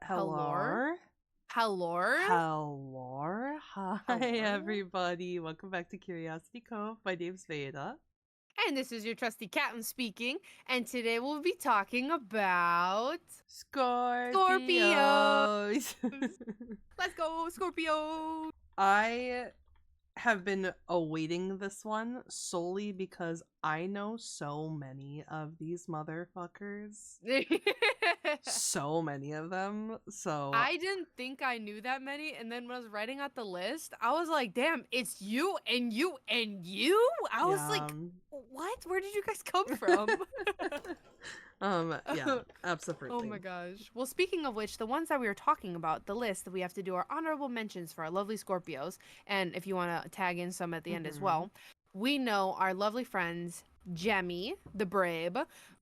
Hello? Hello? Hello? Hello? Hi, Hello? everybody. Welcome back to Curiosity Cove. My name's Veda. And this is your trusty captain speaking, and today we'll be talking about Scorpios. Scorpios! Let's go, Scorpio! I have been awaiting this one solely because I know so many of these motherfuckers. So many of them. So I didn't think I knew that many, and then when I was writing out the list, I was like, damn, it's you and you and you? I was yeah. like, what? Where did you guys come from? Yeah, Oh absolutely. my gosh. Well, speaking of which, the ones that we were talking about, the list that we have to do are honorable mentions for our lovely Scorpios. And if you want to tag in some at the end as well, we know our lovely friends, Jemmy, the Brave,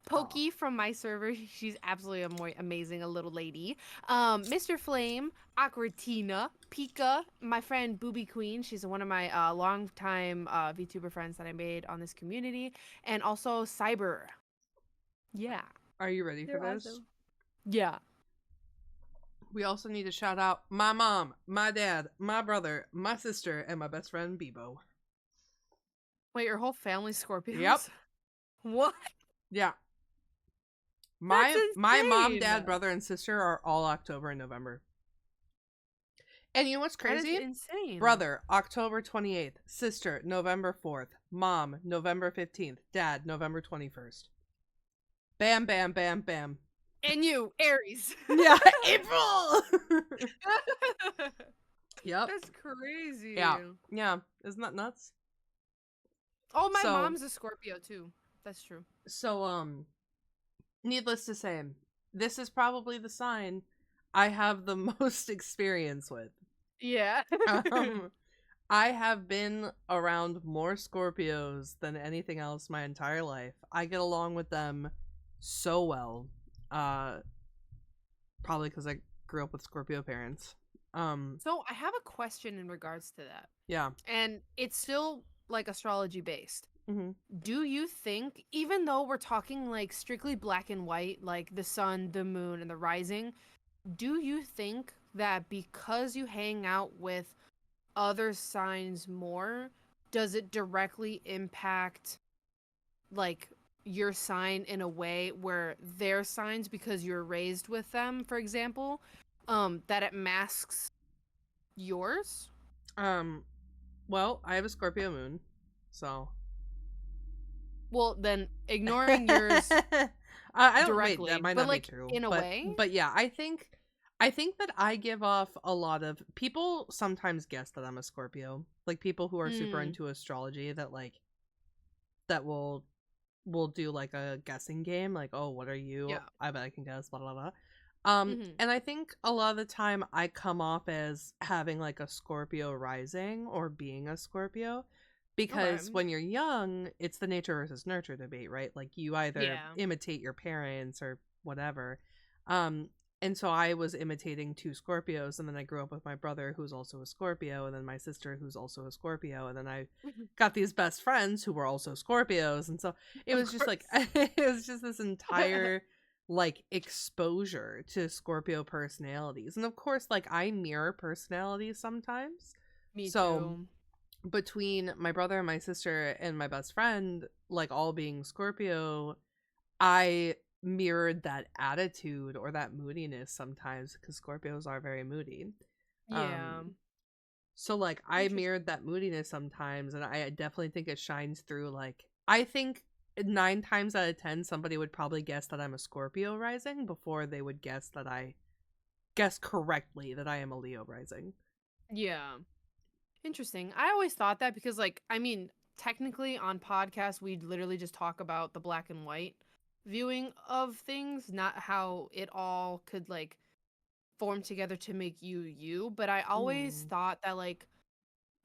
Pokey from my server. She's absolutely amazing, a little lady. Mr. Flame, Aquatina, Pika, my friend Booby Queen. She's one of my longtime VTuber friends that I made on this community. And also Cyber. Yeah. Are you ready for They're this? awesome. Yeah. We also need to shout out my mom, my dad, my brother, my sister, and my best friend Bebo. Wait, your whole family's Scorpios? Yep. What? Yeah. That's My mom, insane. dad, brother, and sister are all October and November. And you know what's That is crazy? insane. Brother, October 28th. Sister, November 4th. Mom, November 15th. Dad, November 21st. Bam, bam, bam, bam. And you, Aries. Yeah, April! Yep. That's crazy. Yeah. Yeah. Isn't that nuts? Oh, my mom's a Scorpio too. That's true. So, needless to say, this is probably the sign I have the most experience with. Yeah. I have been around more Scorpios than anything else my entire life. I get along with them so well. Probably because I grew up with Scorpio parents. So I have a question in regards to that. Yeah. And it's still like astrology based. Mm-hmm. Do you think, even though we're talking like strictly black and white, like the sun, the moon, and the rising, do you think that because you hang out with other signs more, does it directly impact like your sign in a way where their signs, because you're raised with them, for example, that it masks yours? Well, I have a Scorpio moon, so Well, then ignoring yours I don't directly, wait, that might but not be like true. in a way. But yeah, I think that I give off a lot of people sometimes guess that I'm a Scorpio. Like people who are super Mm. into astrology that like that will do like a guessing game, like, oh, what are you? Yeah. I bet I can guess, blah blah blah. Mm-hmm. And I think a lot of the time I come off as having like a Scorpio rising or being a Scorpio because Okay. when you're young, it's the nature versus nurture debate, right? Like you either Yeah. imitate your parents or whatever. And so I was imitating two Scorpios, and then I grew up with my brother who's also a Scorpio, and then my sister who's also a Scorpio, and then I got these best friends who were also Scorpios, and so it Of was just like course. it was just this entire like exposure to Scorpio personalities. And of course, like I mirror personalities sometimes. Me So too. between my brother and my sister and my best friend, like all being Scorpio, I mirrored that attitude or that moodiness sometimes because Scorpios are very moody. Yeah. So like I mirrored that moodiness sometimes, and I definitely think it shines through. Like I think 9 times out of 10 somebody would probably guess that I'm a Scorpio rising before they would guess correctly that I am a Leo rising. Yeah. Interesting. I always thought that because, like, I mean, technically on podcasts, we literally just talk about the black and white viewing of things, not how it all could, like, form together to make you you. But I always thought that, like,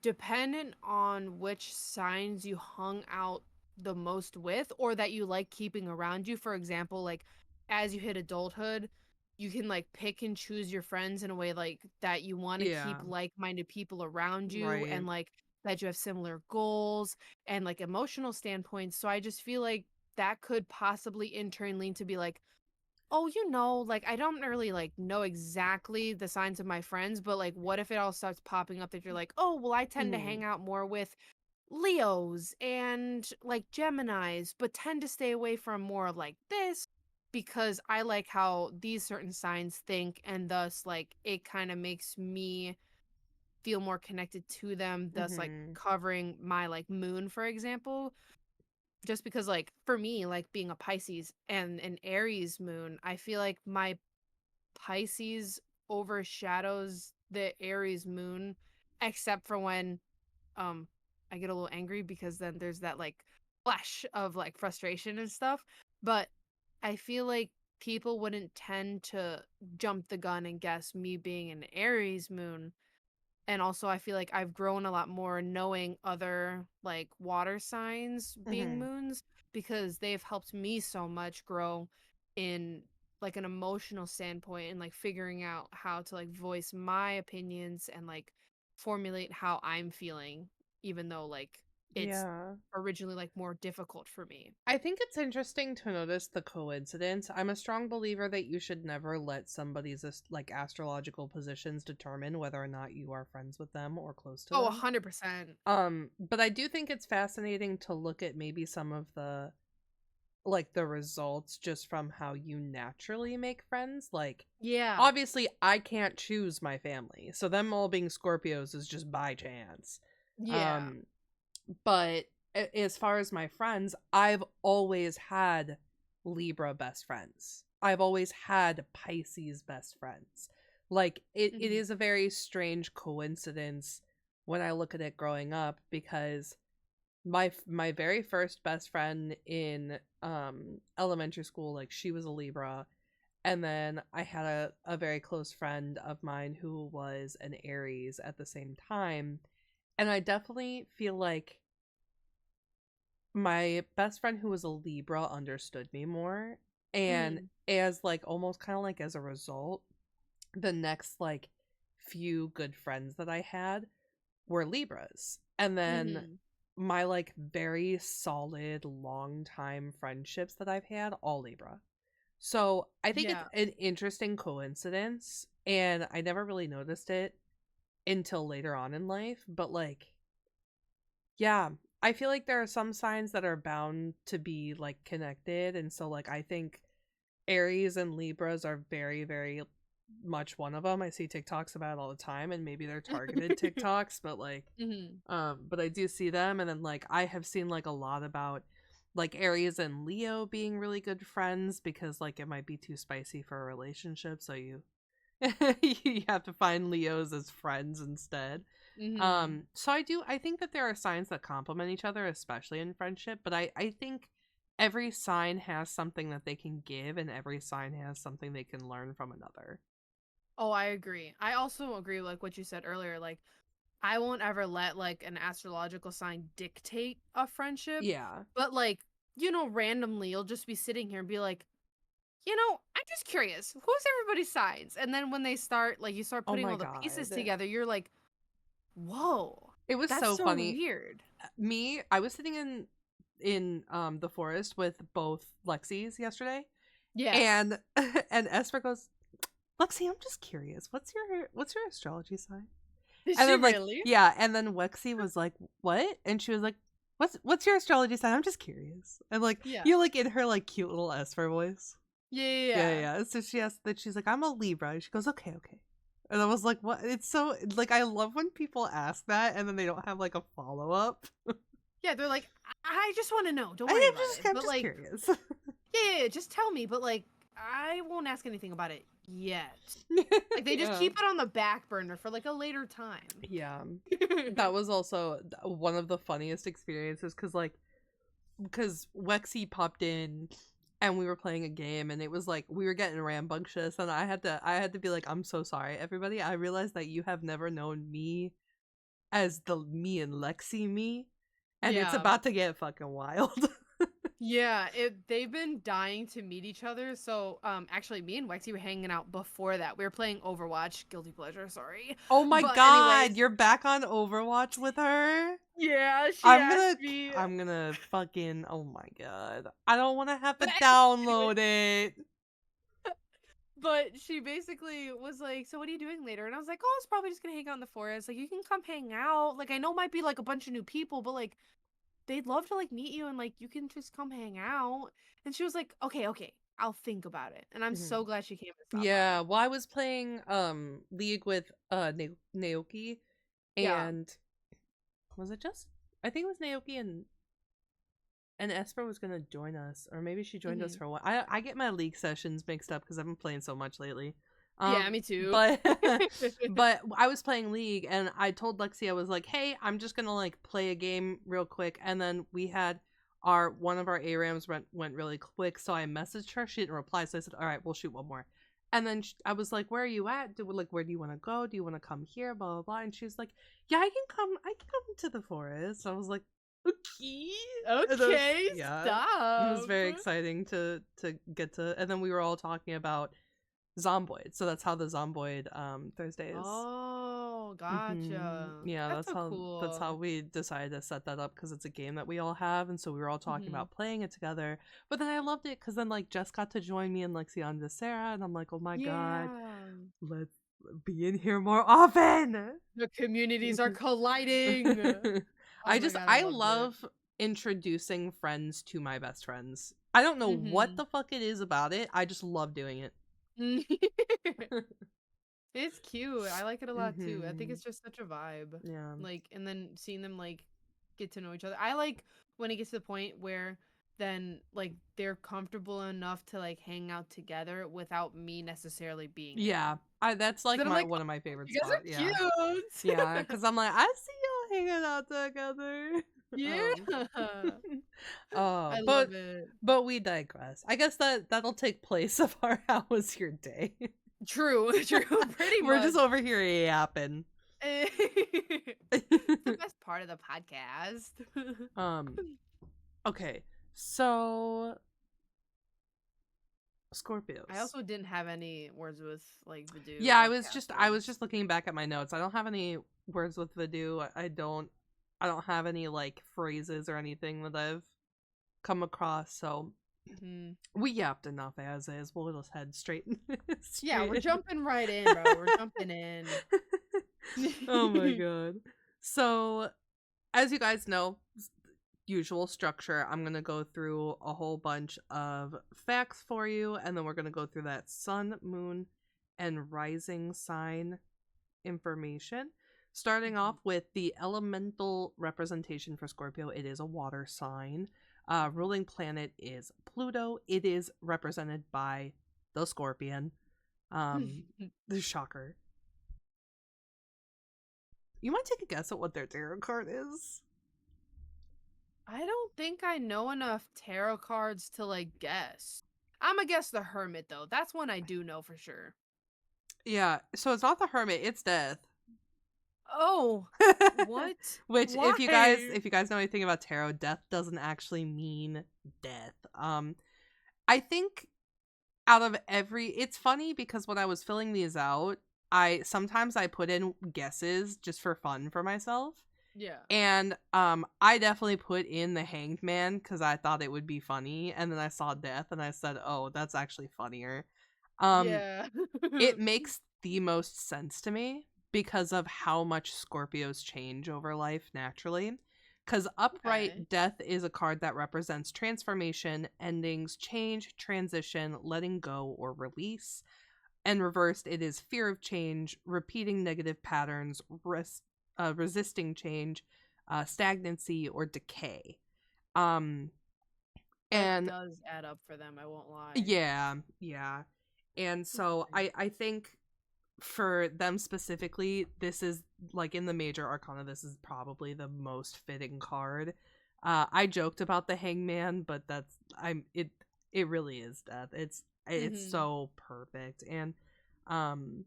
dependent on which signs you hung out the most with or that you like keeping around you, for example, like, as you hit adulthood, you can like pick and choose your friends in a way like that you want to keep Yeah, like-minded people around you right. and like that you have similar goals and like emotional standpoints. So I just feel like that could possibly in turn lean to be like oh, like, I don't really, like, know exactly the signs of my friends, but, like, what if it all starts popping up that you're like, "Oh, well, I tend to Hmm. hang out more with Leos and, like, Geminis, but tend to stay away from more of, like, this because I like how these certain signs think, and thus, like, it kinda makes me feel more connected to them, thus, like, Hmm. covering my, like, moon, for example." Just because, like, for me, like, being a Pisces and an Aries moon, I feel like my Pisces overshadows the Aries moon, except for when, um, I get a little angry because then there's that, like, flash of, like, frustration and stuff, but I feel like people wouldn't tend to jump the gun and guess me being an Aries moon, and also I feel like I've grown a lot more knowing other, like, water signs being Hmm. moons because they've helped me so much grow in, like, an emotional standpoint and, like, figuring out how to, like, voice my opinions and, like, formulate how I'm feeling even though, like, it's Yeah. originally, like, more difficult for me. I think it's interesting to notice the coincidence. I'm a strong believer that you should never let somebody's like astrological positions determine whether or not you are friends with them or close to Oh, them. 100%. But I do think it's fascinating to look at maybe some of the like the results just from how you naturally make friends. Like Yeah. obviously I can't choose my family. So them all being Scorpios is just by chance. Yeah. Um but as far as my friends, I've always had Libra best friends. I've always had Pisces best friends. Like it Mhm. is a very strange coincidence when I look at it growing up because my very first best friend in elementary school, like she was a Libra, and then I had a very close friend of mine who was an Aries at the same time, and I definitely feel like my best friend who was a Libra understood me more, and Mhm. as like almost kind of like as a result, the next like few good friends that I had were Libras. And then Mhm. my like very solid long time friendships that I've had, all Libra. So I think it's Yeah. an interesting coincidence, and I never really noticed it until later on in life. But like, yeah, I feel like there are some signs that are bound to be like connected. And so like I think Aries and Libras are very, very much one of them. I see TikToks about it all the time, and maybe they're targeted TikToks, but like Mhm. but I do see them, and then like I have seen like a lot about like Aries and Leo being really good friends because like it might be too spicy for a relationship, so you you have to find Leos as friends instead. Mhm. So I think that there are signs that complement each other, especially in friendship, but I think every sign has something that they can give and every sign has something they can learn from another. Oh, I agree. I also agree with, like, what you said earlier, like, I won't ever let, like, an astrological sign dictate a friendship, Yeah. but, like, randomly, you'll just be sitting here and be like, I'm just curious, who's everybody's signs?" And then when they start like, you start Oh putting my all the pieces god. together, you're like, "Whoa, It was that's so so funny. weird." I was sitting in the forest with both Lexis yesterday, Yeah. and and Esper goes, "Lexi, I'm just curious. What's your astrology sign?" Did And she then like, really? yeah, and then Lexi was like, "What?" And she was like, What's your astrology sign? I'm just curious." And like, Yeah. you like in her like cute little Esper voice. Yeah, yeah, Yeah, yeah. yeah. So she asked that she's like, "I'm a Libra." And she goes, "Okay, okay." And I was like, "What?" It's so like I love when people ask that and then they don't have like a follow up. Yeah, they're like, "I just wanna know, don't worry I'm about it." I'm But, just like, curious. yeah, just tell me, but, like, I won't ask anything about it yet. Like, they just Yeah. keep it on the back burner for, like, a later time. Yeah. That was also one of the funniest experiences because Wexy popped in and we were playing a game and it was like we were getting rambunctious and I had to be like, "I'm so sorry, everybody. I realized that you have never known me as the me and Lexi me, and it's Yeah. about to get fucking wild." Yeah, they've been dying to meet each other, so, actually, me and Wexy were hanging out before that. We were playing Overwatch, guilty pleasure, sorry. Oh my But god, anyways, you're back on Overwatch with her? yeah, she I'm asked gonna me, I'm gonna fucking oh my god. I don't want to have but to anyways, download it. But she basically was like, "So what are you doing later?" And I was like, "Oh, I was probably just gonna hang out in the forest. Like, you can come hang out. Like, I know it might be like a bunch of new people, but like, they'd love to like meet you, and like, you can just come hang out." And she was like, "Okay, okay, I'll think about it." And I'm Mhm. so glad she came and stopped Yeah, by. well, I was playing League with Naoki, Yeah. and was it just I think it was Naoki and Esper was gonna join us, or maybe she joined us Hmm. for one. I get my League sessions mixed up because I've been playing so much lately. Yeah, me too. But but I was playing League, and I told Lexi, I was like, "Hey, I'm just gonna like play a game real quick," and then we had our one of our ARAMs went really quick, so I messaged her. She didn't reply, so I said, "All right, we'll shoot one more." And then I was like, "Where are you at? Where do you want to go? Do you want to come here? Blah blah blah." And she's like, "Yeah, I can come. I can come to the forest." I was like, "Okay." And that was, Okay, yeah, it was stop. very exciting to get to. And then we were all talking about Zomboid, so that's how the Zomboid Thursdays. Oh, gotcha. Yeah, That's so that's how cool. we decided to set that up, because it's a game that we all have, and so we were all talking Hmm. about playing it together. But then I loved it because then like Jess got to join me and Lexi on Viscera, and I'm like, oh my god, Yeah. let's be in here more often. The communities are colliding. Oh my god, I I loved it. love introducing friends to my best friends. I don't know what Mhm. the fuck it is about it. I just love doing it. It's cute. I like it a lot too. I think Mhm. it's just such a vibe. Yeah. Like, and then seeing them like get to know each other. I like when it gets to the point where then like they're comfortable enough to like hang out together without me necessarily being there. Yeah. I That's 'Cause like then I'm my like, one of my "Oh, favorite you guys spots. Yeah. are Yeah, cute." cuz I'm like, I see y'all hanging out together. um Yeah. I but love it. we digress. I guess that'll take place of our how was your day. True, true, pretty We're much. just over here yapping. It's the best part of the podcast. um okay. So I Scorpios. also didn't have any words with like Vadu Yeah, or I was casters. just looking back at my notes. I don't have any words with Vadu. I don't have any like phrases or anything that I've come across, so Hmm. we yapped enough as is. We'll just head straight Yeah, we're straight in. jumping right in, bro. We're jumping in. Oh my god. So, as you guys know, usual structure, I'm going to go through a whole bunch of facts for you, and then we're going to go through that sun, moon, and rising sign information. Starting off Mhm, with the elemental representation for Scorpio, it is a water sign. mhm. Ruling planet is Pluto. It is represented by the Scorpion. The shocker. You might take a guess at what their tarot card is. I don't think I know enough tarot cards to like guess. I'm gonna guess the Hermit though. That's one I do know for sure. Yeah, so it's not the Hermit, it's Death. Oh, what? Which, Why? if you guys know anything about tarot, death doesn't actually mean death. I think out of every, it's funny because when I was filling these out, I sometimes I put in guesses just for fun for myself. Yeah. And I definitely put in the Hanged Man because I thought it would be funny, and then I saw death and I said, "Oh, that's actually funnier." Um Yeah. it makes the most sense to me because of how much Scorpios change over life naturally. Because Okay. upright death is a card that represents transformation, endings, change, transition, letting go, or release. And reversed, it is fear of change, repeating negative patterns, resisting change, stagnancy, or decay. Um, That and does add up for them, I won't lie. yeah, yeah. And so Interesting. I think for them specifically, this is like in the major arcana, this is probably the most fitting card. I joked about the hangman, but it really is death. It's Mhm. so perfect. And um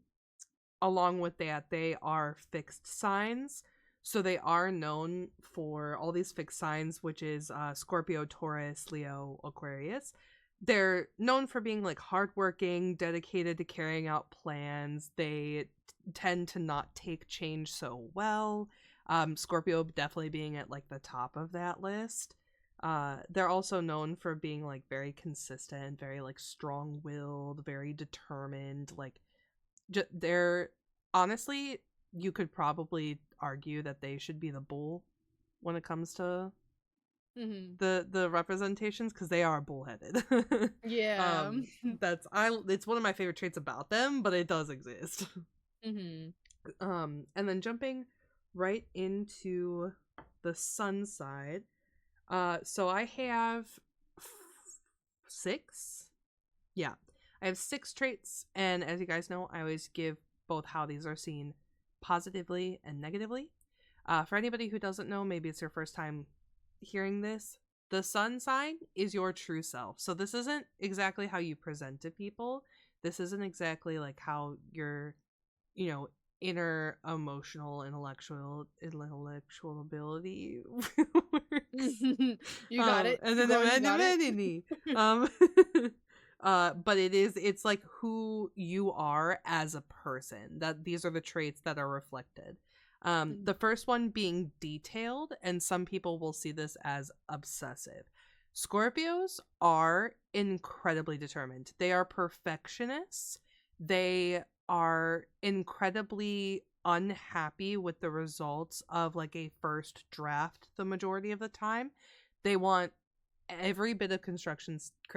along with that, they are fixed signs. So they are known for all these fixed signs, which is Scorpio, Taurus, Leo, Aquarius. They're known for being like hardworking, dedicated to carrying out plans. They tend to not take change so well. Scorpio definitely being at like the top of that list. They're also known for being like very consistent, very like strong-willed, very determined. Like, they're honestly, you could probably argue that they should be the bull when it comes to Mm-hmm. the representations, because they are bullheaded. Yeah. It's one of my favorite traits about them, but it does exist. Mm-hmm. And then jumping right into the sun side. So I have 6. Yeah. I have 6 traits, and as you guys know, I always give both how these are seen positively and negatively. For anybody who doesn't know, maybe it's your first time hearing this, the sun sign is your true self. So this isn't exactly how you present to people. This isn't exactly like how your, inner emotional intellectual ability works. You got it. And Keep then going. You got it. um but it's like who you are as a person. That these are the traits that are reflected. The first one being detailed, and some people will see this as obsessive. Scorpios are incredibly determined. They are perfectionists. They are incredibly unhappy with the results of like a first draft the majority of the time. They want every bit of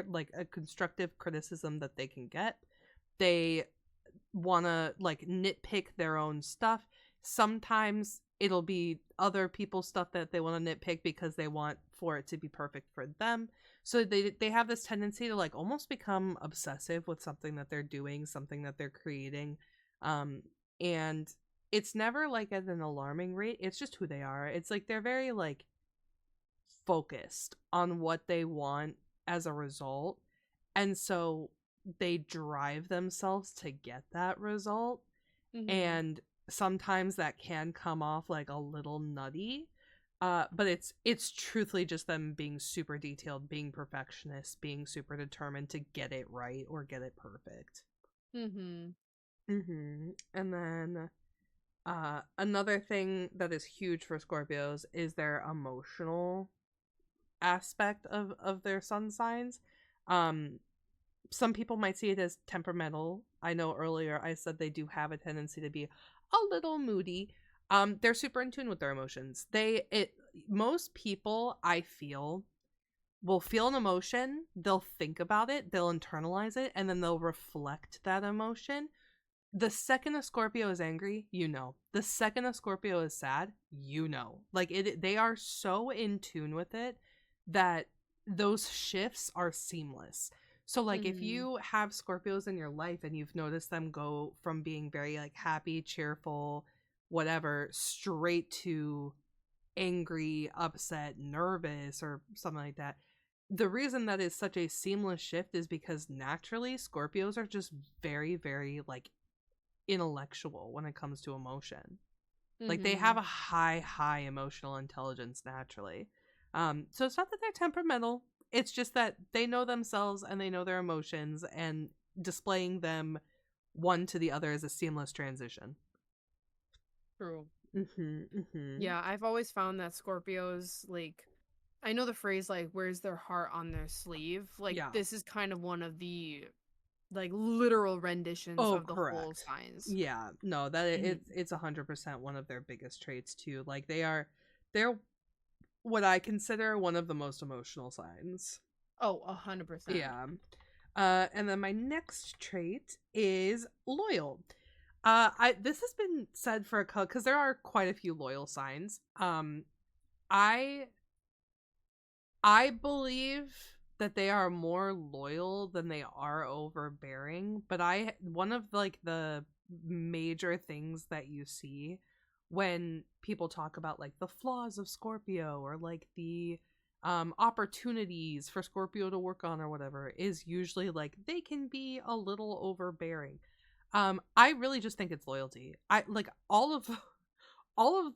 like a constructive criticism that they can get. They want to like nitpick their own stuff. Sometimes it'll be other people's stuff that they want to nitpick because they want for it to be perfect for them. So they have this tendency to like almost become obsessive with something that they're doing, something that they're creating. And it's never like at an alarming rate. It's just who they are. It's like they're very like focused on what they want as a result. And so they drive themselves to get that result. Mm-hmm. And sometimes that can come off like a little nutty. But it's truthfully just them being super detailed, being perfectionists, being super determined to get it right or get it perfect. Mm-hmm. And then another thing that is huge for Scorpios is their emotional aspect of their sun signs. Some people might see it as temperamental. I know earlier I said they do have a tendency to be a little moody. They're super in tune with their emotions. Most people, I feel, will feel an emotion, they'll think about it, they'll internalize it, and then they'll reflect that emotion. The second a Scorpio is angry, you know. The second a Scorpio is sad, you know. Like they are so in tune with it that those shifts are seamless. So like if Mm-hmm. you have Scorpios in your life and you've noticed them go from being very like happy, cheerful, whatever, straight to angry, upset, nervous, or something like that. The reason that is such a seamless shift is because naturally Scorpios are just very, very like intellectual when it comes to emotion. Like they Mm-hmm. have a high emotional intelligence naturally. So it's not that they're temperamental. It's just that they know themselves and they know their emotions, and displaying them one to the other is a seamless transition. True. Mm-hmm. Yeah, I've always found that Scorpios, like, I know the phrase, like, wears their heart on their sleeve. Like, Yeah. this is kind of one of the, like, literal renditions Oh, of the whole correct. signs. Yeah. No, that Mhm. it's 100% one of their biggest traits too. Like they're what I consider one of the most emotional signs. Oh, 100%. Yeah. And then my next trait is loyal. This has been said for a couple, because there are quite a few loyal signs. I I believe that they are more loyal than they are overbearing, but one of like the major things that you see when people talk about like the flaws of Scorpio, or like the opportunities for Scorpio to work on or whatever, is usually like they can be a little overbearing. I really just think it's loyalty. I like all of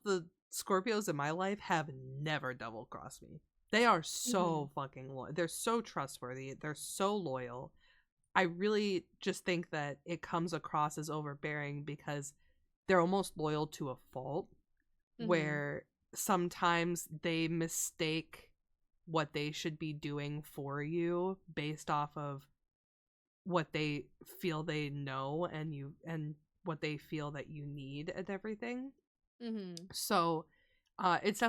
the Scorpios in my life have never double crossed me. They are Hmm. so fucking loyal. They're so trustworthy. They're so loyal. I really just think that it comes across as overbearing because they're almost loyal to a fault, Hmm. where sometimes they mistake what they should be doing for you based off of what they feel they know and what they feel that you need and everything. Mhm. So it's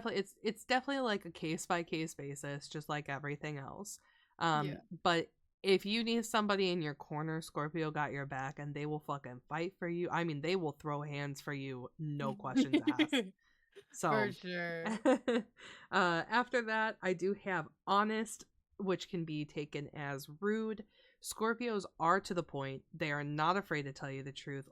definitely like a case by case basis, just like everything else. Yeah. But if you need somebody in your corner, Scorpio got your back and they will fucking fight for you. I mean, they will throw hands for you, no questions asked. For So sure. after that, I do have honest, which can be taken as rude. Scorpios are to the point. They are not afraid to tell you the truth.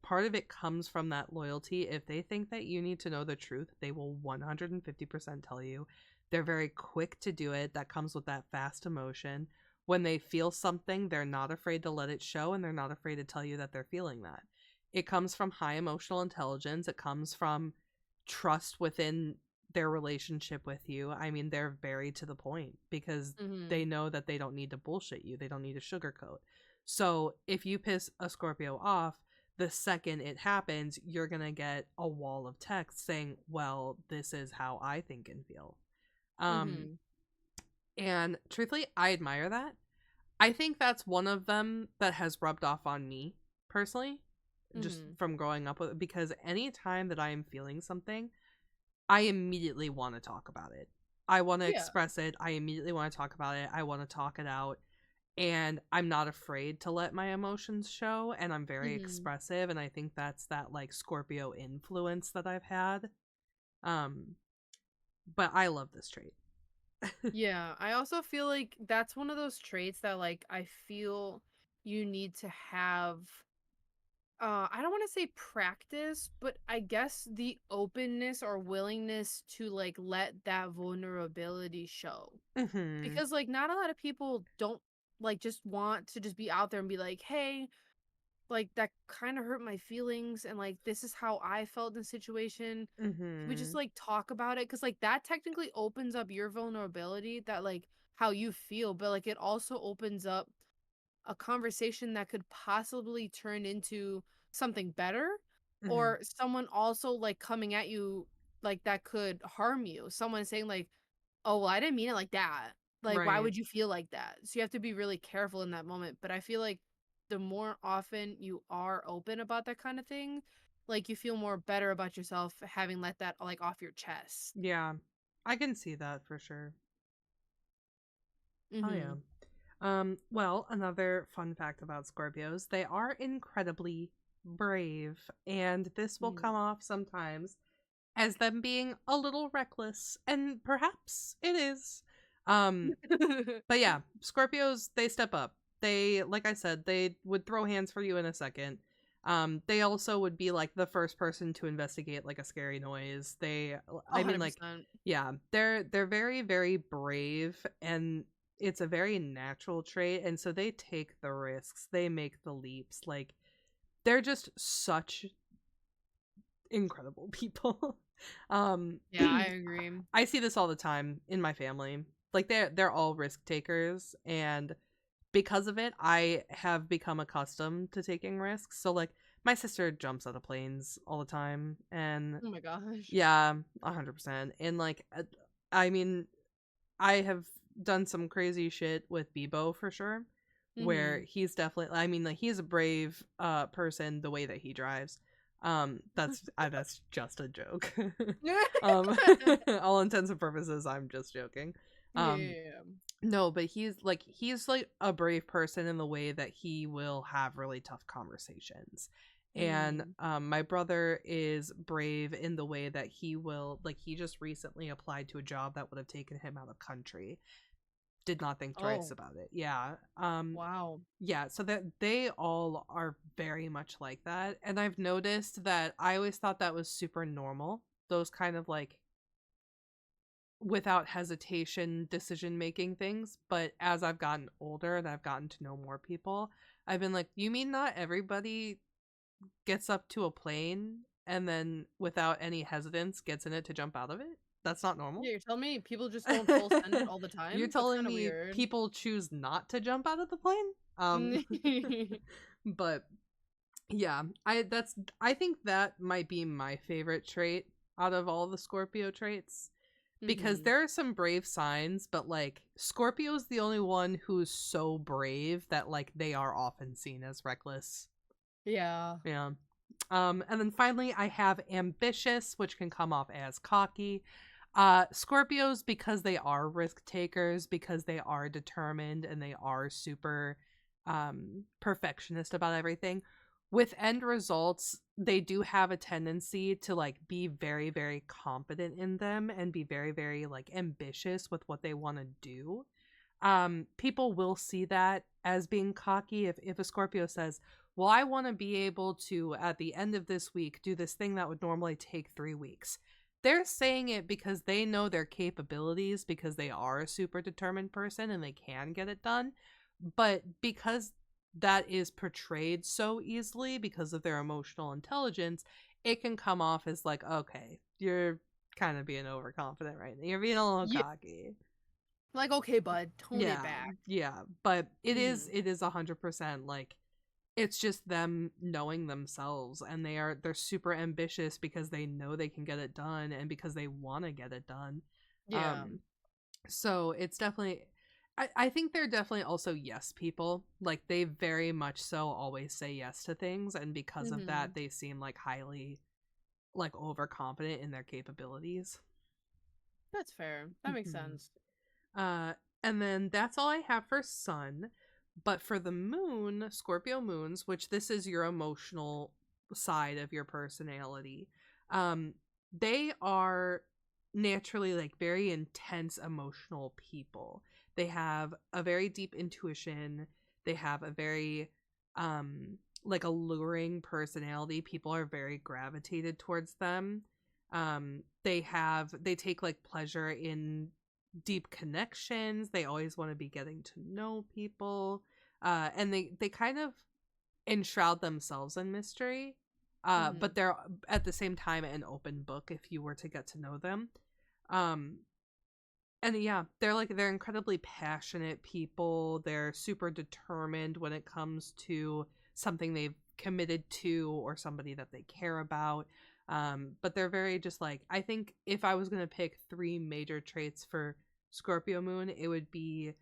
Part of it comes from that loyalty. If they think that you need to know the truth, they will 150% tell you. They're very quick to do it. That comes with that fast emotion. When they feel something, they're not afraid to let it show, and they're not afraid to tell you that they're feeling that. It comes from high emotional intelligence. It comes from trust within their relationship with you. I mean, they're very to the point because they Mhm. know that they don't need to bullshit you. They don't need to sugarcoat. So if you piss a Scorpio off, the second it happens, you're going to get a wall of text saying, well, this is how I think and feel. Um, Mhm. and truthfully, I admire that. I think that's one of them that has rubbed off on me personally, just Mhm. from growing up with it, because anytime that I am feeling something, I immediately want to talk about it. I want to Yeah. express it. I immediately want to talk about it. I want to talk it out. And I'm not afraid to let my emotions show. And I'm very Mhm. expressive. And I think that's that like Scorpio influence that I've had. Um, but I love this trait. Yeah, I also feel like that's one of those traits that like I feel you need to have I don't want to say practice, but I guess the openness or willingness to like let that vulnerability show. Mm-hmm. Because like not a lot of people don't like just want to just be out there and be like, "Hey, like that kind of hurt my feelings and like this is how I felt in the situation. Can we just Mm-hmm. like talk about it?" Cuz like that technically opens up your vulnerability that like how you feel, but like it also opens up a conversation that could possibly turn into something better Mm-hmm. or someone also like coming at you like that could harm you. Someone saying like, "Oh, well, I didn't mean it like that." Like, why Right. would you feel like that? So you have to be really careful in that moment. But I feel like the more often you are open about that kind of thing, like you feel more better about yourself having let that like off your chest. Yeah. I can see that for sure. Oh yeah. Mhm. Well, another fun fact about Scorpios, they are incredibly brave, and this will come Mm. off sometimes as them being a little reckless, and perhaps it is. Um, but yeah, Scorpios, they step up. They, like I said, they would throw hands for you in a second. They also would be like the first person to investigate like a scary noise. I mean, like, 100%. yeah, they're very, very brave, and it's a very natural trait, and so they take the risks. They make the leaps. Like, they're just such incredible people. um Yeah, I agree. I see this all the time in my family. Like they're all risk takers, and because of it, I have become accustomed to taking risks. So like my sister jumps out of planes all the time, and Oh my gosh. yeah, 100%. And like I mean, I have done some crazy shit with Bebo for sure, where Mhm. he's definitely, I mean, like he's a brave person the way that he drives. That's just a joke. um all intents and purposes, I'm just joking. Um Yeah. no, but he's like a brave person in the way that he will have really tough conversations. And Mhm. my brother is brave in the way that he will, like, he just recently applied to a job that would have taken him out of country. Did not think twice Oh, about it. Yeah. wow. Yeah, so that they all are very much like that. And I've noticed that I always thought that was super normal. Those kind of like without hesitation decision making things, but as I've gotten older and I've gotten to know more people, I've been like, you mean not everybody gets up to a plane and then without any hesitance gets in it to jump out of it? That's not normal. Yeah, you're telling me people just don't full send it all the You're time? That's telling kind of me weird. people choose not to jump out of the plane? But yeah, I think that might be my favorite trait out of all the Scorpio traits, because Mhm. there are some brave signs, but like Scorpio's the only one who's so brave that like they are often seen as reckless. Yeah. Yeah. And then finally I have ambitious, which can come off as cocky. Scorpios, because they are risk takers, because they are determined and they are super perfectionist about everything. With end results, they do have a tendency to like be very, very confident in them and be very, very like ambitious with what they want to do. People will see that as being cocky. If a Scorpio says, well, I want to be able to at the end of this week do this thing that would normally take 3 weeks, they're saying it because they know their capabilities, because they are a super determined person and they can get it done. But because that is portrayed so easily because of their emotional intelligence, it can come off as like, okay, you're kind of being overconfident right now, you're being a little Yeah. cocky. Like, okay, bud, tone it Yeah, back. yeah, but it is Mhm. 100% like it's just them knowing themselves, and they're super ambitious because they know they can get it done and because they want to get it done. Yeah. Um so it's definitely I think they're definitely also yes people. Like they very much so always say yes to things, and because of that Mhm. they seem like highly like overconfident in their capabilities. That's fair. That makes Mhm. sense. Uh, and then that's all I have for Sun. But for the moon, Scorpio moons, which this is your emotional side of your personality, um, they are naturally like very intense emotional people. They have a very deep intuition. They have a very like alluring personality. People are very gravitated towards them. They take like pleasure in deep connections. They always want to be getting to know people. And they kind of enshroud themselves in mystery. But Mhm. they're at the same time an open book if you were to get to know them. Um, and yeah, they're incredibly passionate people. They're super determined when it comes to something they've committed to or somebody that they care about. But they're very just like, I think if I was gonna pick three major traits for Scorpio Moon, it would be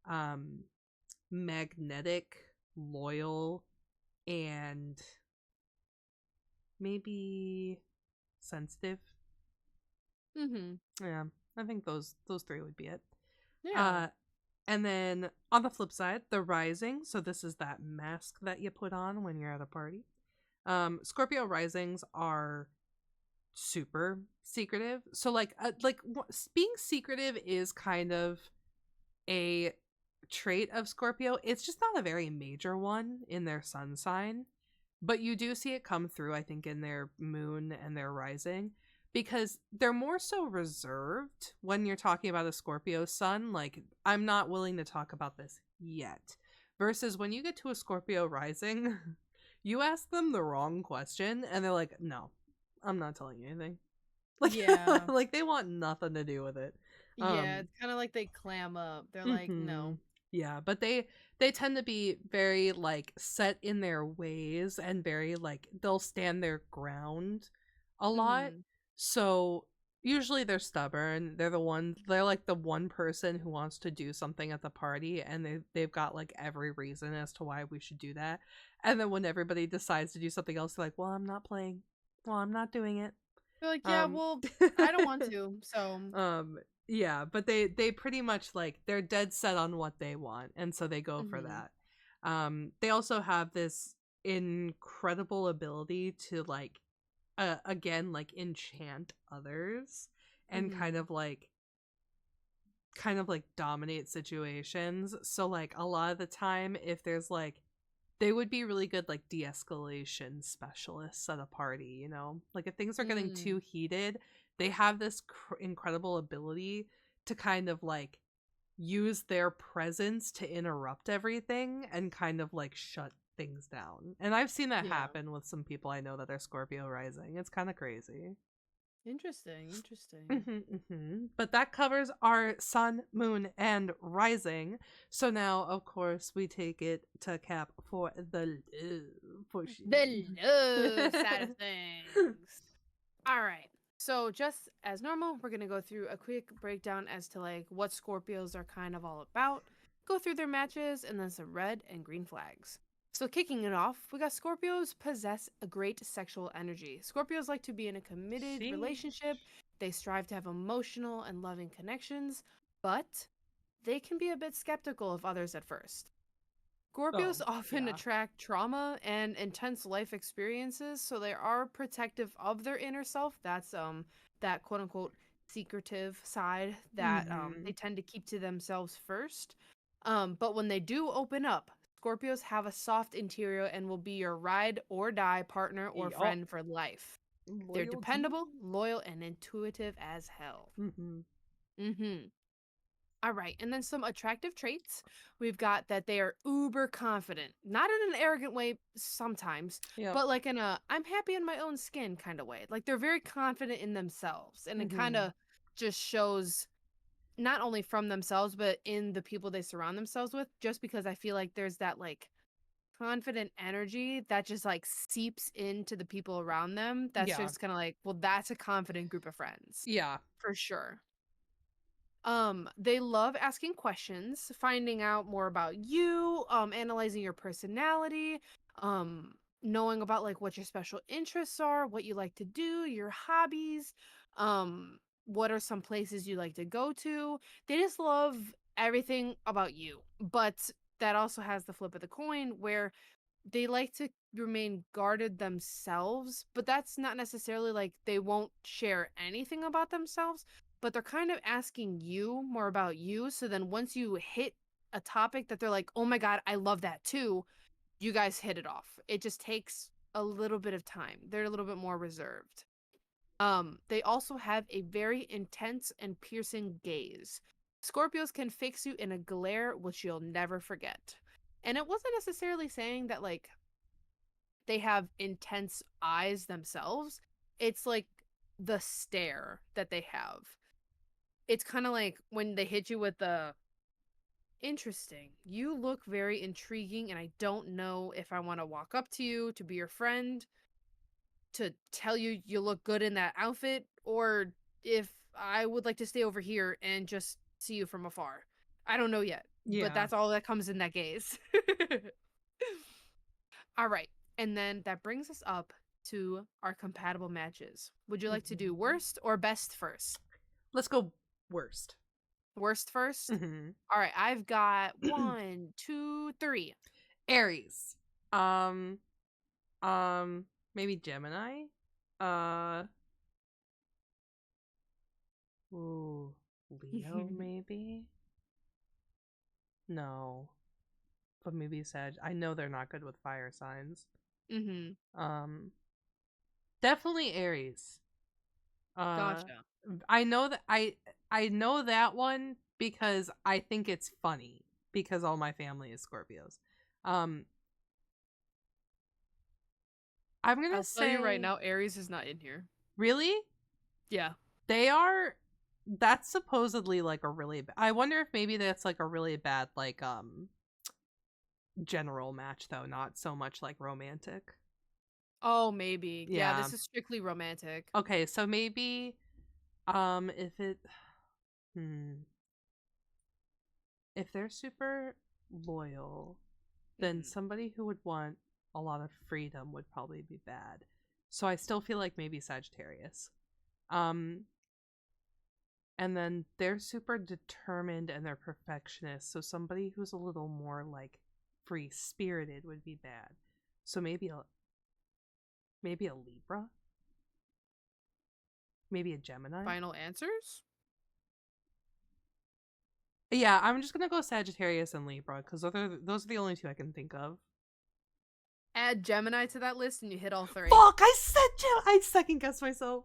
um magnetic, loyal, and maybe sensitive. Mhm. Yeah, I think those three would be it. Yeah. Uh And then on the flip side, the rising. So this is that mask that you put on when you're at a party. Scorpio risings are super secretive. So being secretive is kind of a trait of Scorpio. It's just not a very major one in their sun sign, but you do see it come through, I think, in their moon and their rising, because they're more so reserved when you're talking about a Scorpio sun. Like, I'm not willing to talk about this yet. Versus when you get to a Scorpio rising, you ask them the wrong question and they're like, no, I'm not telling you anything. Like, Yeah. like they want nothing to do with it. Yeah, Um, it's kind of like they clam up. They're like, hmm no. Yeah, but they tend to be very like set in their ways and very like they'll stand their ground a lot. Mhm. So usually they're stubborn. They're like the one person who wants to do something at the party, and they've got like every reason as to why we should do that. And then when everybody decides to do something else, they're like, "Well, I'm not playing. Well, I'm not doing it." They're like, yeah, Um well, I don't want to. So, um yeah, but they pretty much like they're dead set on what they want, and so they go for mhm. that. They also have this incredible ability to like again like enchant others and Mhm. kind of like dominate situations. So like a lot of the time if there's like they would be really good like de-escalation specialists at a party, you know? Like if things are getting too Mm. heated, they have this incredible ability to kind of like use their presence to interrupt everything and kind of like shut things down. And I've seen that Yeah. happen with some people I know that are Scorpio rising. It's kind of crazy. Interesting. Interesting. But that covers our sun, moon, and rising. So now, of course, we take it to Cap for the love portion. The love side of things. All right. So just as normal, we're gonna go through a quick breakdown as to like what Scorpios are kind of all about, go through their matches, and then some red and green flags. So kicking it off, we got Scorpios possess a great sexual energy. Scorpios like to be in a committed relationship. Sheesh. They strive to have emotional and loving connections, but they can be a bit skeptical of others at first. Scorpios Oh, often yeah. attract trauma and intense life experiences, so they are protective of their inner self. That's that quote unquote secretive side that they Mm-hmm. tend to keep to themselves first. But when they do open up, Scorpios have a soft interior and will be your ride or die partner or Yup. friend for life. They're Loyalty. dependable, loyal, and intuitive as hell. Mm-hmm. Mm-hmm. All right, and then some attractive traits. We've got that they are uber confident, not in an arrogant way sometimes, Yep. but like in a I'm happy in my own skin kind of way. Like they're very confident in themselves, and it kind Mm-hmm. of just shows not only from themselves but in the people they surround themselves with. Just because I feel like there's that like confident energy that just like seeps into the people around them. That's Yeah. just kind of like, well, that's a confident group of friends Yeah. for sure. They love asking questions, finding out more about you, analyzing your personality, knowing about like what your special interests are, what you like to do, your hobbies, what are some places you like to go to. They just love everything about you. But that also has the flip of the coin where they like to remain guarded themselves, but that's not necessarily like they won't share anything about themselves, but they're kind of asking you more about you. So then once you hit a topic that they're like, oh my God, I love that too, you guys hit it off. It just takes a little bit of time. They're a little bit more reserved. They also have a very intense and piercing gaze. Scorpios can fix you in a glare which you'll never forget. And it wasn't necessarily saying that like they have intense eyes themselves. It's like the stare that they have. It's kind of like when they hit you with the interesting. You look very intriguing, and I don't know if I want to walk up to you to be your friend, to tell you you look good in that outfit, or if I would like to stay over here and just see you from afar. I don't know yet, but Yeah. that's all that comes in that gaze. All right. And then that brings us up to our compatible matches. Would you like to do Mm-hmm. worst or best first? Let's go worst. Worst first? Mm-hmm. All right. I've got one, two, three. Aries. Um. Maybe Gemini. Uh. Ooh. Leo, maybe. No, but maybe Sag. I know they're not good with fire signs. Mm-hmm. Um. Definitely Aries. Uh. Gotcha. I know that I know that one because I think it's funny because all my family is Scorpios. Um. I'm gonna I'll tell you right say now, Aries is not in here. really. Yeah. They are that's supposedly like a really I wonder if maybe that's like a really bad like general match though, not so much like romantic. Oh, maybe. Yeah, Yeah. this is strictly romantic. Okay, so maybe if it hmm if they're super loyal, then Mm-hmm. somebody who would want a lot of freedom would probably be bad. So I still feel like maybe Sagittarius. Um and then they're super determined and they're perfectionists, so somebody who's a little more like free spirited would be bad. So maybe a Libra, maybe a Gemini. Final answers? Yeah, I'm just gonna go Sagittarius and Libra because those are the only two I can think of. Add Gemini to that list and you hit all three. Fuck! I said I second guessed myself.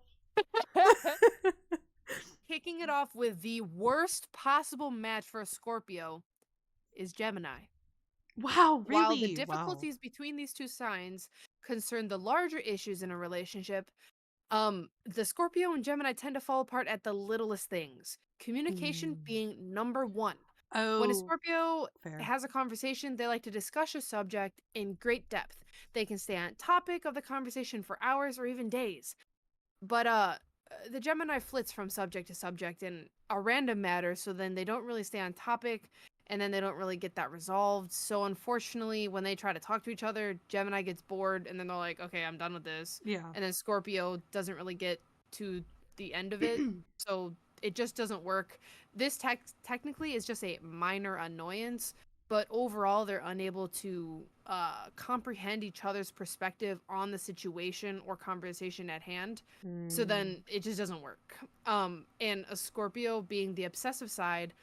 Kicking it off with the worst possible match for a Scorpio is Gemini. Wow, While the really? Wow. difficulties between these two signs concern the larger issues in a relationship, the Scorpio and Gemini tend to fall apart at the littlest things. Communication Mm. being number one. When a Oh, Scorpio fair. has a conversation, they like to discuss a subject in great depth. They can stay on topic of the conversation for hours or even days. But the Gemini flits from subject to subject in a random matter, so then they don't really stay on topic, and then they don't really get that resolved. So unfortunately, when they try to talk to each other, Gemini gets bored, and then they're like, "Okay, I'm done with this." Yeah. And then Scorpio doesn't really get to the end of it, so it just doesn't work. This technically is just a minor annoyance, but overall, they're unable to comprehend each other's perspective on the situation or conversation at hand. So Mm. then it just doesn't work. And a Scorpio being the obsessive side,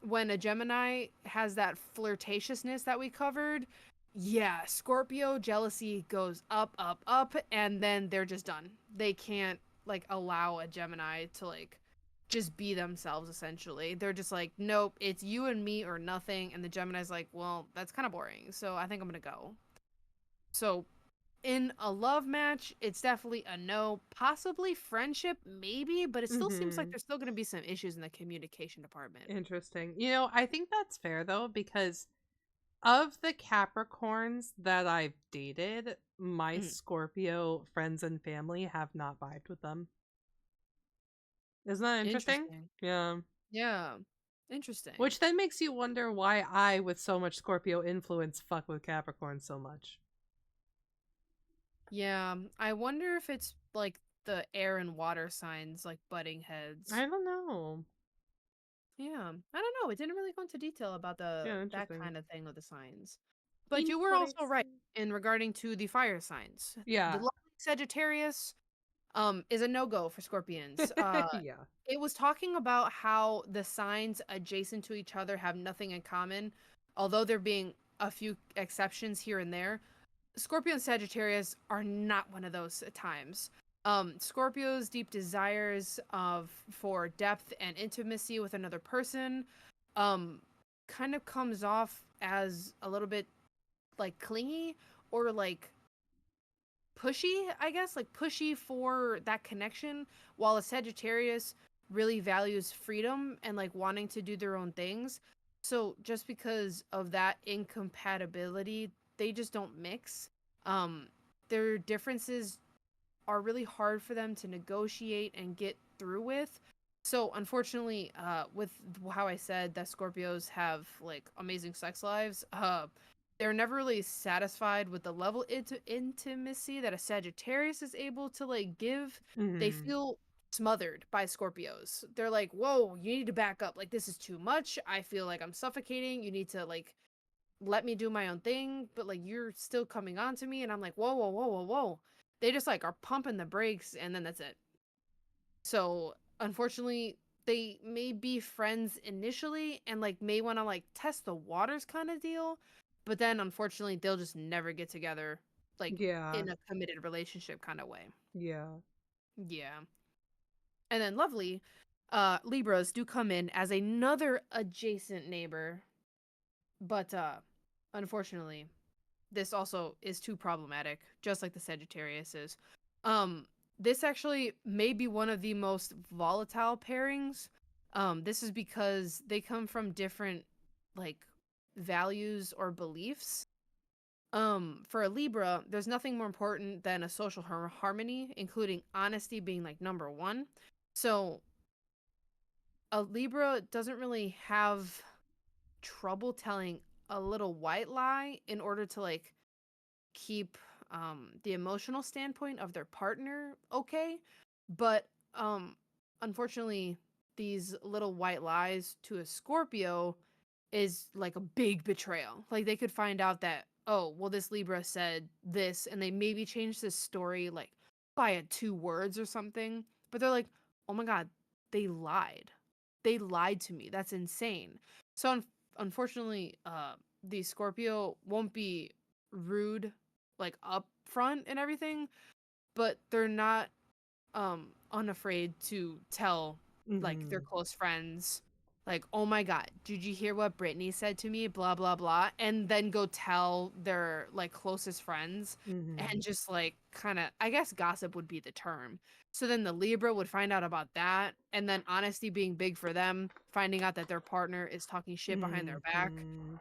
when a Gemini has that flirtatiousness that we covered, yeah, Scorpio jealousy goes up, up, up, and then they're just done. They can't like allow a Gemini to like just be themselves essentially. They're just like, nope, it's you and me or nothing. And the Gemini's like, well, that's kind of boring. So I think I'm gonna go. So in a love match, it's definitely a no. Possibly friendship, maybe, but it still seems like Mhm. there's still gonna be some issues in the communication department. Interesting. I think that's fair though, because of the Capricorns that I've dated, my Mhm. Scorpio friends and family have not vibed with them. Isn't that interesting? Interesting. Yeah. Yeah. Interesting. Which then makes you wonder why I, with so much Scorpio influence, fuck with Capricorn so much. Yeah. I wonder if it's like the air and water signs like butting heads. I don't know. Yeah. I don't know. It didn't really go into detail about the Yeah, that interesting. kind of thing with the signs. But you were also right in regarding to the fire signs. The Yeah. lovely Sagittarius is a no-go for Scorpions. Yeah. It was talking about how the signs adjacent to each other have nothing in common, although there being a few exceptions here and there. Scorpio and Sagittarius are not one of those at times. Scorpio's deep desires of for depth and intimacy with another person, um, kind of comes off as a little bit like clingy or like pushy, I guess, like pushy for that connection, while a Sagittarius really values freedom and like wanting to do their own things. So just because of that incompatibility, they just don't mix. Um their differences are really hard for them to negotiate and get through with. So unfortunately, with how I said that Scorpios have like amazing sex lives, they're never really satisfied with the level into intimacy that a Sagittarius is able to like give. They Hmm. feel smothered by Scorpios. They're like, "Whoa, you need to back up. Like this is too much. I feel like I'm suffocating. You need to like let me do my own thing, but like you're still coming on to me." And I'm like, "Whoa, whoa, whoa, whoa, whoa." They just like are pumping the brakes and then that's it. So, unfortunately, they may be friends initially and like may want to like test the waters kind of deal, but then unfortunately, they'll just never get together like Yeah. in a committed relationship kind of way. Yeah. Yeah. And then lovely Libras do come in as another adjacent neighbor, but unfortunately, this also is too problematic, just like the Sagittarius is. Um, this actually may be one of the most volatile pairings. This is because they come from different like values or beliefs. For a Libra, there's nothing more important than a social harmony, including honesty being like number one. So a Libra doesn't really have trouble telling a little white lie in order to like keep the emotional standpoint of their partner okay, but um unfortunately these little white lies to a Scorpio is like a big betrayal. Like they could find out that, oh well, this Libra said this and they maybe changed this story like by a two words or something, but they're like, oh my god, they lied to me, that's insane. So unfortunately the Scorpio won't be rude like up front and everything, but they're not unafraid to tell like their Hmm. close friends like, "Oh my god, did you hear what Brittany said to me? Blah blah blah." And then go tell their like closest friends Hmm. and just like kind of I guess gossip would be the term. So then the Libra would find out about that and then honesty being big for them, finding out that their partner is talking shit behind their back. Hmm.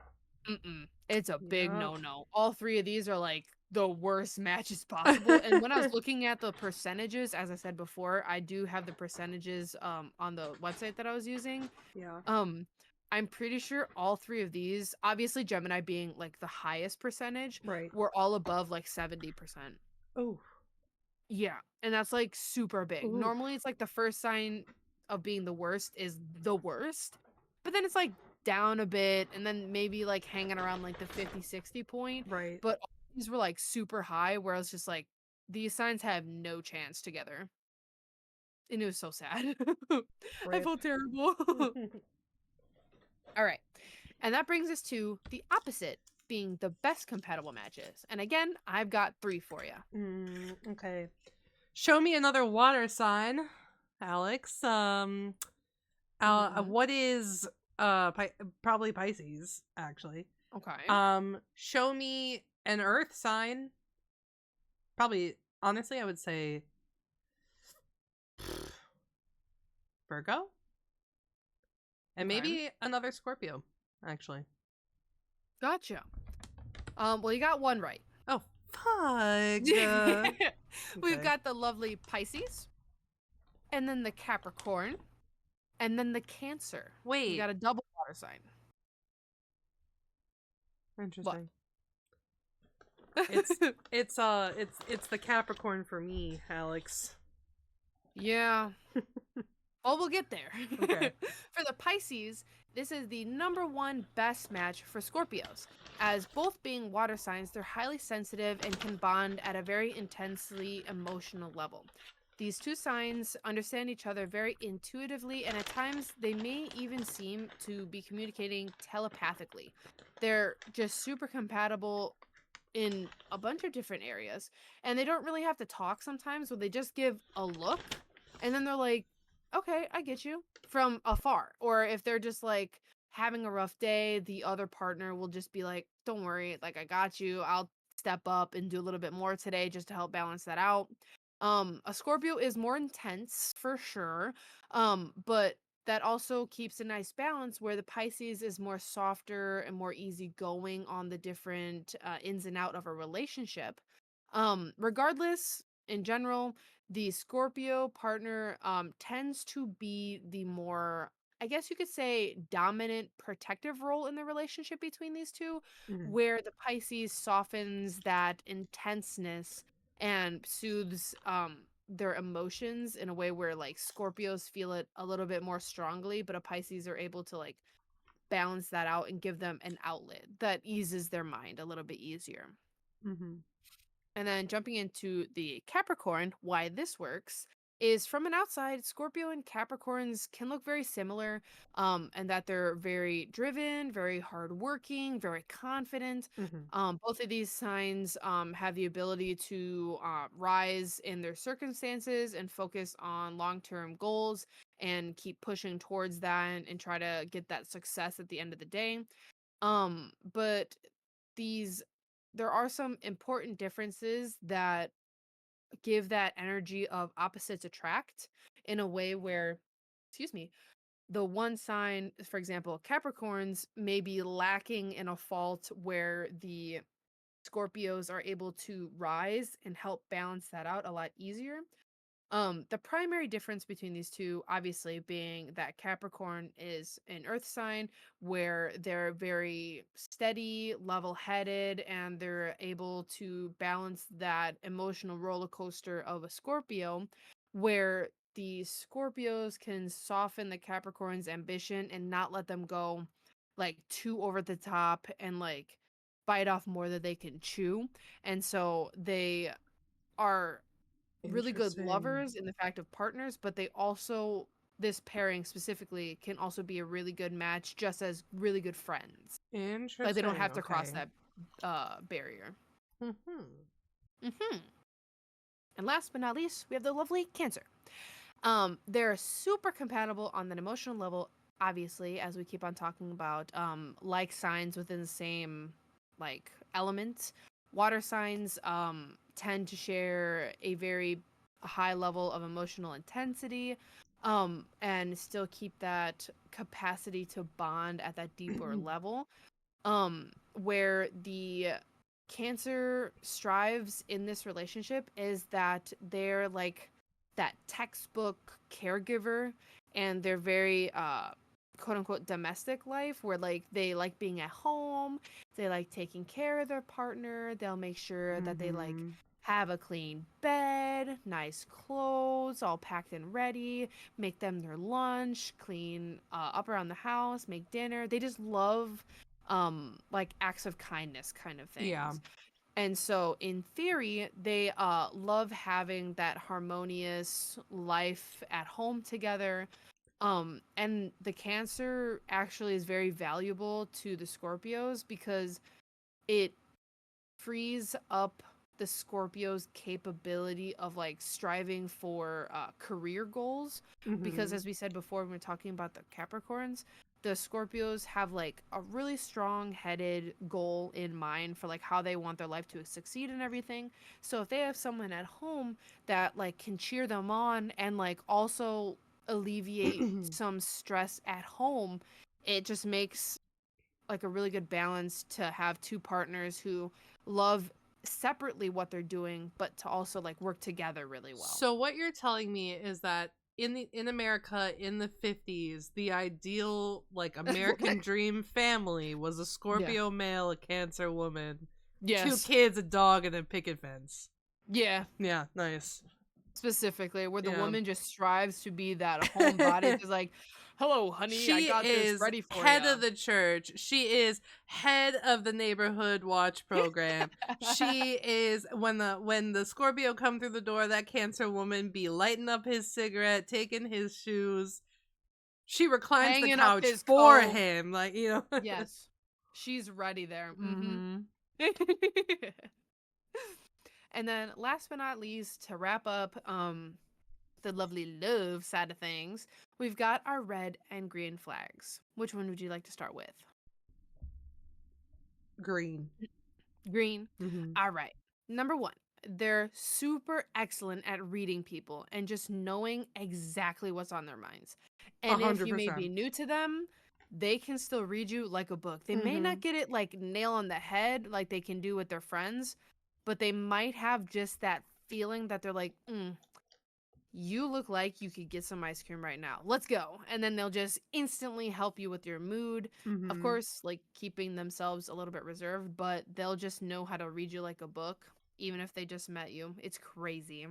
Mm-mm. It's a big Yep. no-no. All three of these are like the worst matches possible. And when I was looking at the percentages, as I said before, I do have the percentages on the website that I was using. Yeah. Um I'm pretty sure all three of these, obviously Gemini being like the highest percentage, Right. were all above like 70%. Oh. Yeah, and that's like super big. Ooh. Normally it's like the first sign of being the worst is the worst. But then it's like down a bit and then maybe like hanging around like the 50-60 point. Right. But all these were like super high where I was just like these signs have no chance together. And it was so sad. I Rip. felt terrible. All right. And that brings us to the opposite being the best compatible matches. And again, I've got 3 for you. Okay. Show me another water sign, Alex. Mhm. What is probably Pisces, actually. Okay. Show me an earth sign. Probably, honestly, I would say Virgo, and Okay. maybe another Scorpio, actually. Gotcha. Well, you got one right. Oh, fuck. We've Okay. got the lovely Pisces, and then the Capricorn, and then the Cancer. You Wait. got a double water sign. What? Interesting. It's the Capricorn for me, Alex. Yeah. Well, we'll get there. Okay. For the Pisces, this is the #1 best match for Scorpios. As both being water signs, they're highly sensitive and can bond at a very intensely emotional level. These two signs understand each other very intuitively, and at times they may even seem to be communicating telepathically. They're just super compatible in a bunch of different areas, and they don't really have to talk sometimes, where they just give a look, and then they're like, okay, I get you from afar. Or if they're just like having a rough day, the other partner will just be like, don't worry, like I got you. I'll step up and do a little bit more today just to help balance that out. A Scorpio is more intense for sure. But that also keeps a nice balance where the Pisces is more softer and more easygoing on the different ins and out of a relationship. Regardless, in general, the Scorpio partner tends to be the more, I guess you could say, dominant protective role in the relationship between these two, Mhm. where the Pisces softens that intenseness and soothes their emotions in a way where like Scorpios feel it a little bit more strongly, but a Pisces are able to like balance that out and give them an outlet that eases their mind a little bit easier. Mhm. And then jumping into the Capricorn, why this works is from an outside, Scorpio and Capricorns can look very similar, and that they're very driven, very hardworking, very confident. Mhm. Both of these signs have the ability to rise in their circumstances and focus on long term goals and keep pushing towards that and try to get that success at the end of the day. But these there are some important differences that give that energy of opposites attract in a way where, excuse me, the one sign, for example, Capricorns may be lacking in a fault where the Scorpios are able to rise and help balance that out a lot easier. The primary difference between these two, obviously, being that Capricorn is an earth sign where they're very steady, level headed, and they're able to balance that emotional roller coaster of a Scorpio, where the Scorpios can soften the Capricorn's ambition and not let them go like too over the top and like bite off more than they can chew. And so they are really good Interesting. lovers in the fact of partners, but they also, this pairing specifically, can also be a really good match just as really good friends. Like they don't Interesting. have to cross Okay. that barrier. Mhm. Hmm. And last but not least, we have the lovely Cancer. They're super compatible on an emotional level, obviously, as we keep on talking about like signs within the same like element. Water signs tend to share a very high level of emotional intensity and still keep that capacity to bond at that deeper level. Where the Cancer strives in this relationship is that they're like that textbook caregiver, and they're very quote unquote domestic life, where like they like being at home, they like taking care of their partner, they'll make sure that they like Mm-hmm. have a clean bed, nice clothes, all packed and ready, make them their lunch, clean up around the house, make dinner. They just love like acts of kindness kind of Yeah. things. And so in theory, they love having that harmonious life at home together. And the Cancer actually is very valuable to the Scorpios because it frees up the Scorpio's capability of like striving for career goals. Because Mm-hmm. as we said before when we are talking about the Capricorns, the Scorpios have like a really strong headed goal in mind for like how they want their life to succeed and everything. So if they have someone at home that like can cheer them on and like also alleviate some stress at home, it just makes like a really good balance to have two partners who love separately what they're doing, but to also like work together really well. So what you're telling me is that in America in the 50s, the ideal like American dream family was a Yeah. Scorpio male, a Cancer woman, two Yes. kids, a dog, and a picket fence. Yeah. Yeah, nice. Specifically, where the Yeah. woman just strives to be that homebody, just like, "Hello, honey, I She got this is ready for head ya." of the church. She is head of the neighborhood watch program. She is when the Scorpio come through the door, that Cancer woman be lighting up his cigarette, taking his shoes. She reclines the Hanging up couch his for Cove. him, like, you know. Yes. She's ready there. Mhm. Mhm. And then last but not least, to wrap up the lovely love side of things, we've got our red and green flags. Which one would you like to start with? Green. Green. Mhm. All right. Number one, they're super excellent at reading people and just knowing exactly what's on their minds. A And if hundred you may be percent. new to them, they can still read you like a book. They may not Mhm. get it like nail on the head like they can do with their friends, but they might have just that feeling that they're like, you look like you could get some ice cream right now. Let's go. And then they'll just instantly help you with your mood. Of Mhm. course, like keeping themselves a little bit reserved, but they'll just know how to read you like a book, even if they just met you. It's crazy.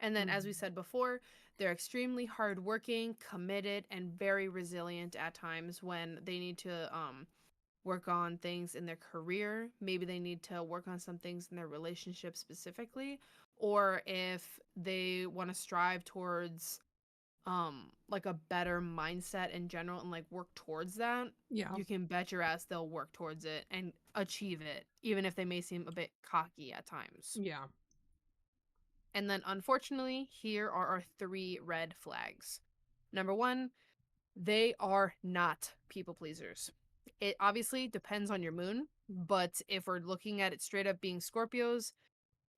And then, as we Mhm. said before, they're extremely hardworking, committed, and very resilient at times when they need to work on things in their career. Maybe they need to work on some things in their relationship specifically, or if they want to strive towards like a better mindset in general and like work towards that, Yeah. you can bet your ass they'll work towards it and achieve it, even if they may seem a bit cocky at times. Yeah. And then unfortunately, here are our three red flags. Number one, they are not people pleasers. It obviously depends on your moon, but if we're looking at it straight up being Scorpios,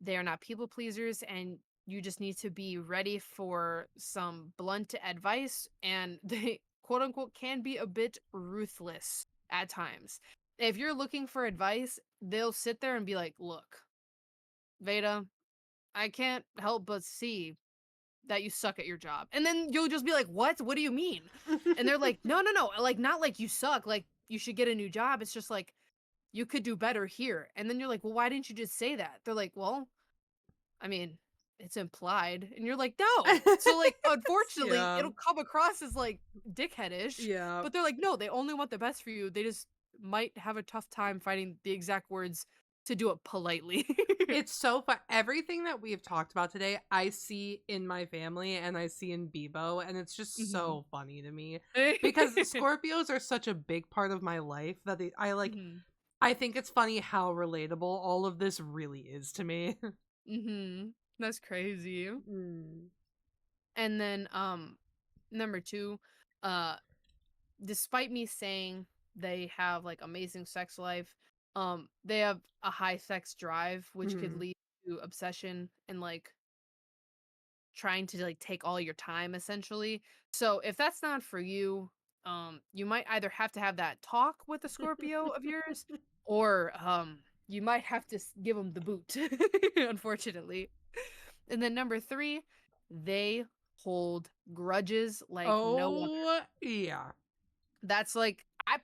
they are not people pleasers, and you just need to be ready for some blunt advice, and they quote unquote can be a bit ruthless at times. If you're looking for advice, they'll sit there and be like, "Look, Veda, I can't help but see that you suck at your job." And then you'll just be like, "What? What do you mean?" And they're like, "No, no, no. Like not like you suck. Like you should get a new job. It's just like you could do better here." And then you're like, "Well, why didn't you just say that?" They're like, "Well, I mean, it's implied." And you're like, "No." So like unfortunately, Yeah. it'll come across as like dickheadish, Yeah. but they're like, "No, they only want the best for you. They just might have a tough time finding the exact words to do it politely." It's so fun. Everything that we've talked about today, I see in my family and I see in Bebo, and it's just Mhm. so funny to me because Scorpios are such a big part of my life that I like. Mhm. I think it's funny how relatable all of this really is to me. Mhm. That's crazy. Mm. And then number 2, uh despite me saying they have like amazing sex life, they have a high sex drive which could Mhm. lead to obsession and like trying to like take all your time essentially. So if that's not for you, you might either have to have that talk with a Scorpio of yours, or you might have to give them the boot, unfortunately. And then number 3, they hold grudges like no other. Oh, yeah. That's like, I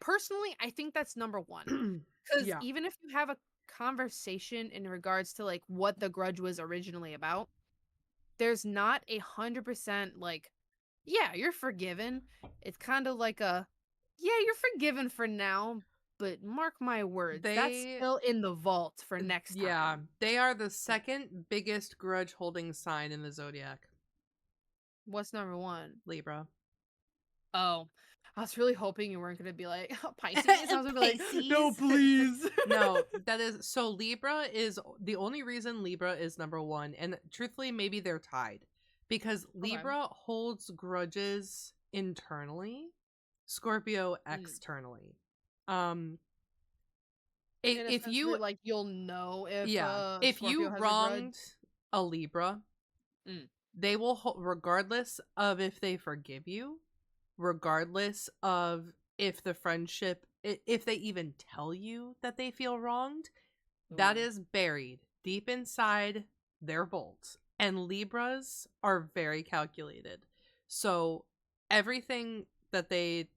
think that's number 1. Because Yeah. even if you have a conversation in regards to like what the grudge was originally about, there's not 100% like, yeah, you're forgiven. It's kind of like a, yeah, you're forgiven for now, but mark my words, that's They, still in the vault for next yeah, time. they are the second biggest grudge holding sign in the zodiac. What's number 1? Libra. Oh, I was really hoping you weren't gonna be like Pisces. I was gonna be like, no, Pisces. please. No, that is so Libra is the only reason Libra is number 1, and truthfully maybe they're tied because Okay. Libra holds grudges internally, Scorpio Mm. externally. Um In a if sense where you like you'll know if yeah, if you Scorpio has a grudge. wronged a Libra, Mm. they will regardless of if they forgive you, regardless of if the friendship if they even tell you that they feel wronged, that Ooh. is buried deep inside their vault. And Libras are very calculated. So everything that they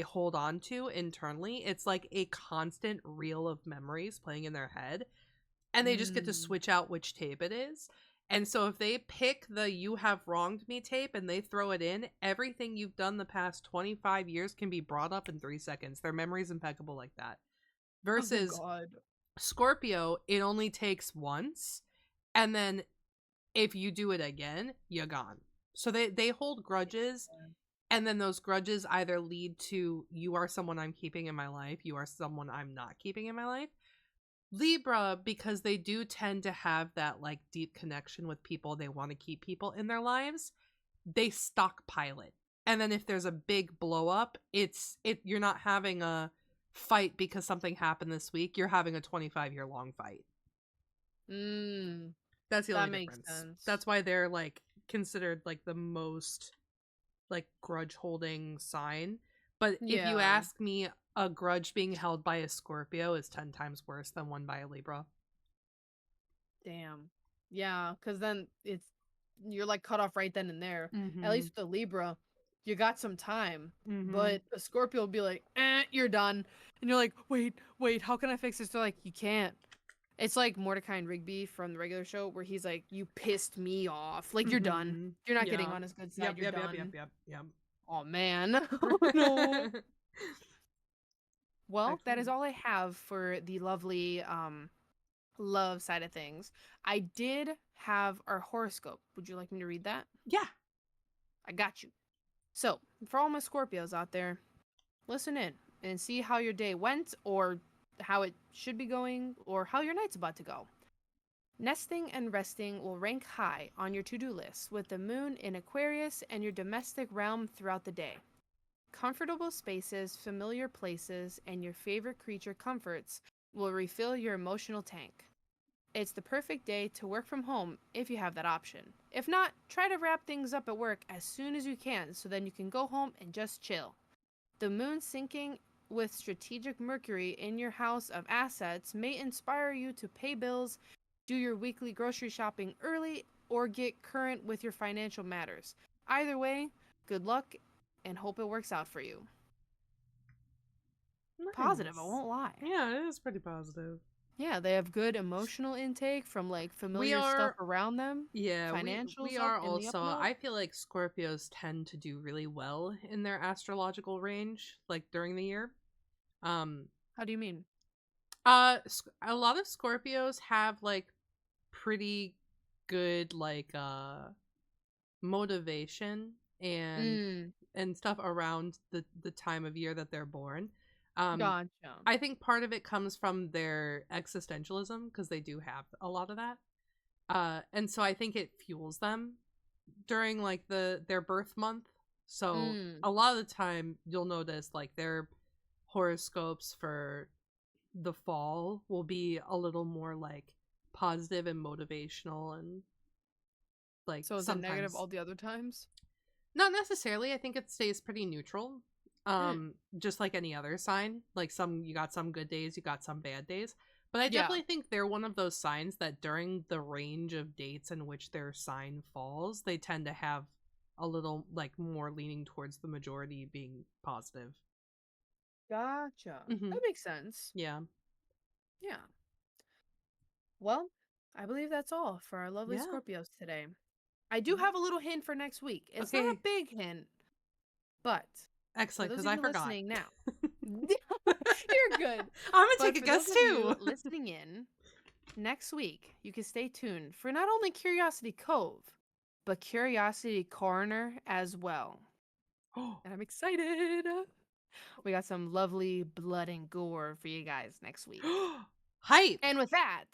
hold on to internally, it's like a constant reel of memories playing in their head, and they just get to Mm. switch out which tape it is. And so if they pick the "you have wronged me" tape and they throw it in, everything you've done the past 25 years can be brought up in 3 seconds. Their memory's impeccable like that. Oh Versus God. Scorpio, it only takes once, and then if you do it again, you're gone. So they hold grudges, and then those grudges either lead to you are someone I'm keeping in my life, you are someone I'm not keeping in my life. Libra, because they do tend to have that like deep connection with people, they want to keep people in their lives, they stockpile it. And then if there's a big blow up, you're not having a fight because something happened this week, you're having a 25-year long fight. Mm. That's the That only makes difference. sense. That's why they're like considered like the most like grudge holding sign. But if you Yeah. ask me, a grudge being held by a Scorpio is 10 times worse than one by a Libra. Damn. Yeah, because then you're like cut off right then and there. At Mm-hmm. least with the Libra, you got some time. Mm-hmm. But a Scorpio will be like, you're done. And you're like, wait, how can I fix this? They're like, you can't. It's like Mordecai and Rigby from the regular show where he's like, you pissed me off. Like, you're done. Mm-hmm. You're not getting Yeah. on his good side. Yep, You're yep, yep, yep, done. yep, Oh, man. Oh, no. yep. Well, that is Excellent. all I have for the lovely love side of things. I did have our horoscope. Would you like me to read that? Yeah. I got you. So, for all my Scorpios out there, listen in and see how your day went, or how it should be going, or how your night's about to go. Nesting and resting will rank high on your to do list with the moon in Aquarius and your domestic realm throughout the day. Comfortable spaces, familiar places, and your favorite creature comforts will refill your emotional tank. It's the perfect day to work from home if you have that option. If not, try to wrap things up at work as soon as you can so then you can go home and just chill. The moon sinking with strategic Mercury in your house of assets may inspire you to pay bills, do your weekly grocery shopping early, or get current with your financial matters. Either way, good luck and hope it works out for you. Positive, I Nice. won't lie. Yeah, it is pretty positive. Yeah, they have good emotional intake from like We familiar stuff are around them. Yeah, we Financials up are in the up also, and up. I feel like Scorpios tend to do really well in their astrological range like during the year. Um How do you mean? a lot of Scorpios have like pretty good like motivation Mm, and stuff around the time of year that they're born. Um gotcha. I think part of it comes from their existentialism because they do have a lot of that. And so I think it fuels them during like their birth month. So Mm. a lot of the time you'll notice like their horoscopes for the fall will be a little more like positive and motivational, and like So is it negative sometimes all the other times? not necessarily. I think it stays pretty neutral. Mm. Just like any other sign. Like some you got some good days, you got some bad days. But I Yeah. definitely think they're one of those signs that during the range of dates in which their sign falls, they tend to have a little, like, more leaning towards the majority being positive. Gotcha. Hmm. That makes sense. Yeah. Yeah. Well, I believe that's all for our lovely Yeah. Scorpios today. I do Yeah. have a little hint for next week. It's not a Okay. big hint, but for Excellent, those because of I you forgot. listening now, you're good. I'm gonna But take a for those guess of you too. listening in, next week, you can stay tuned for not only Curiosity Cove, but Curiosity Coroner as well. And I'm excited. We got some lovely blood and gore for you guys next week. Hype. And with that,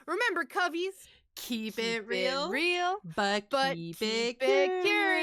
remember, Coveys, Keep keep it it real, real, but but keep keep it it curious. curious.